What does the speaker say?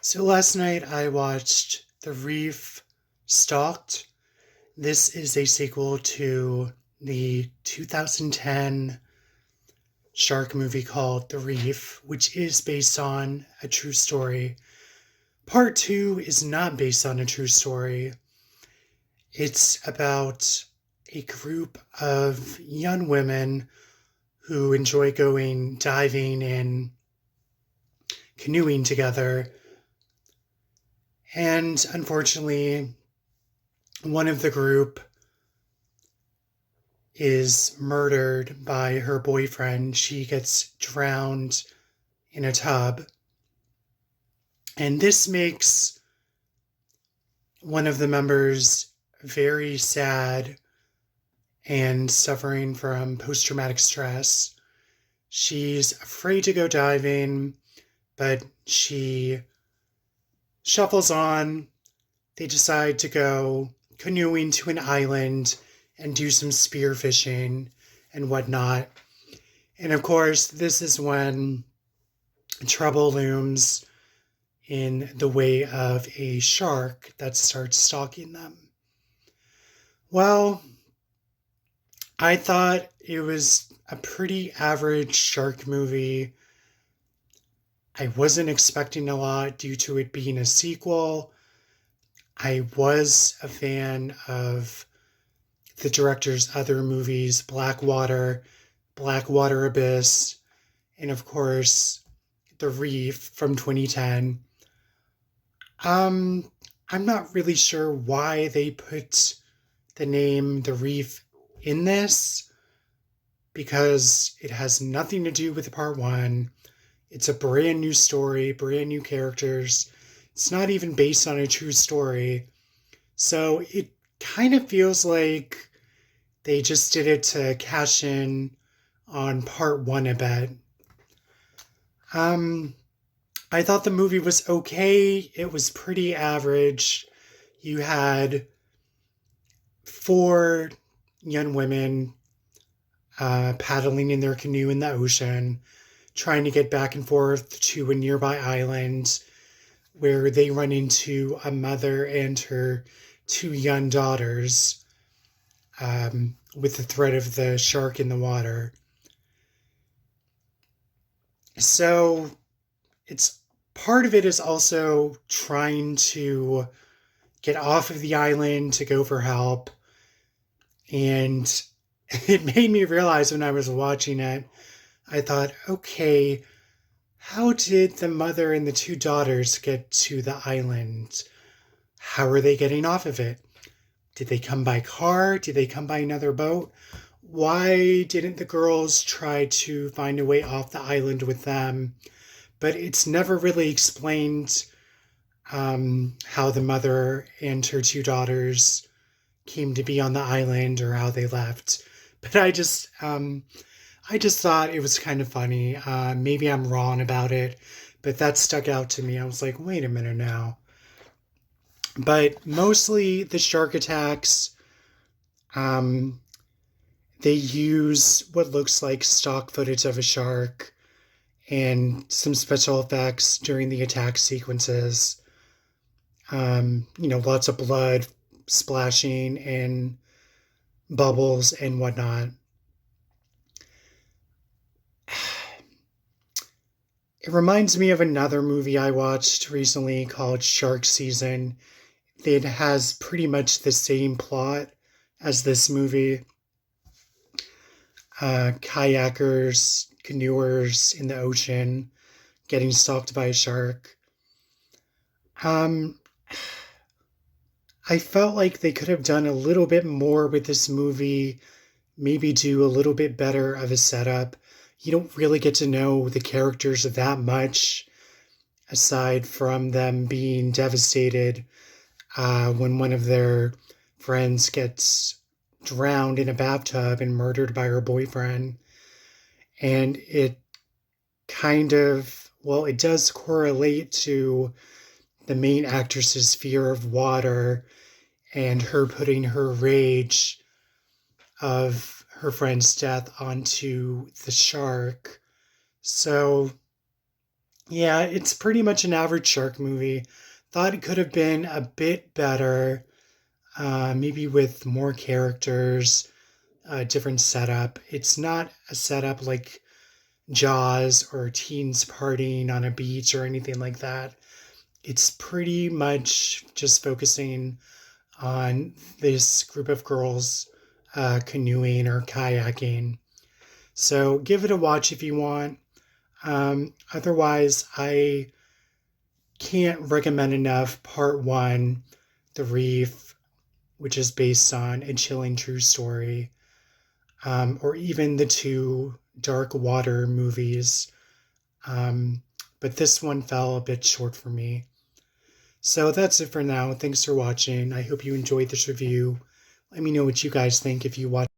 So last night I watched the Reef Stalked. This is a sequel to the 2010 shark movie called The Reef, which is based on a true story. Part 2 is not based on a true story. It's about a group of young women who enjoy going diving and canoeing together. And unfortunately, one of the group is murdered by her boyfriend. She gets drowned in a tub. And this makes one of the members very sad and suffering from post traumatic stress. She's afraid to go diving, but she shuffles on. They decide to go canoeing to an island and do some spear fishing and whatnot. And of course, this is when trouble looms in the way of a shark that starts stalking them. Well, I thought it was a pretty average shark movie. I wasn't expecting a lot due to it being a sequel. I was a fan of the director's other movies, Blackwater Abyss, and of course, The Reef from 2010. Um, I'm not really sure why they put the name The Reef in this because it has nothing to do with part one. It's a brand new story, brand new characters. It's not even based on a true story. So it kind of feels like they just did it to cash in on part one a bit. Um, I thought the movie was okay. It was pretty average. You had four young women paddling in their canoe in the ocean, trying to get back and forth to a nearby island where they run into a mother and her two young daughters with the threat of the shark in the water. So it's part of it is also trying to get off of the island to go for help. And it made me realize when I was watching it, I thought, okay, how did the mother and the two daughters get to the island? How are they getting off of it? Did they come by car? Did they come by another boat? Why didn't the girls try to find a way off the island with them? But it's never really explained how the mother and her two daughters came to be on the island or how they left. But I just thought it was kind of funny. Maybe I'm wrong about it, but that stuck out to me. I was like, wait a minute now. But mostly the shark attacks, um, they use what looks like stock footage of a shark and some special effects during the attack sequences. Lots of blood splashing and bubbles and whatnot. It reminds me of another movie I watched recently called Shark Season. It has pretty much the same plot as this movie. Kayakers, canoers in the ocean, getting stalked by a shark. Um, I felt like they could have done a little bit more with this movie, maybe do a little bit better of a setup. You don't really get to know the characters that much, aside from them being devastated when one of their friends gets drowned in a bathtub and murdered by her boyfriend. And it kind of, well, it does correlate to the main actress's fear of water and her putting her rage of her friend's death onto the shark. So Yeah, it's pretty much an average shark movie. Thought it could have been a bit better, maybe with more characters, a different setup. It's not a setup like Jaws or teens partying on a beach or anything like that. It's pretty much just focusing on this group of girls canoeing or kayaking. So give it a watch if you want. Otherwise, I can't recommend enough part one, The Reef, which is based on a chilling true story, or even the two Dark Water movies. Um, but this one fell a bit short for me. So that's it for now. Thanks for watching. I hope you enjoyed this review. Let me know what you guys think if you watch.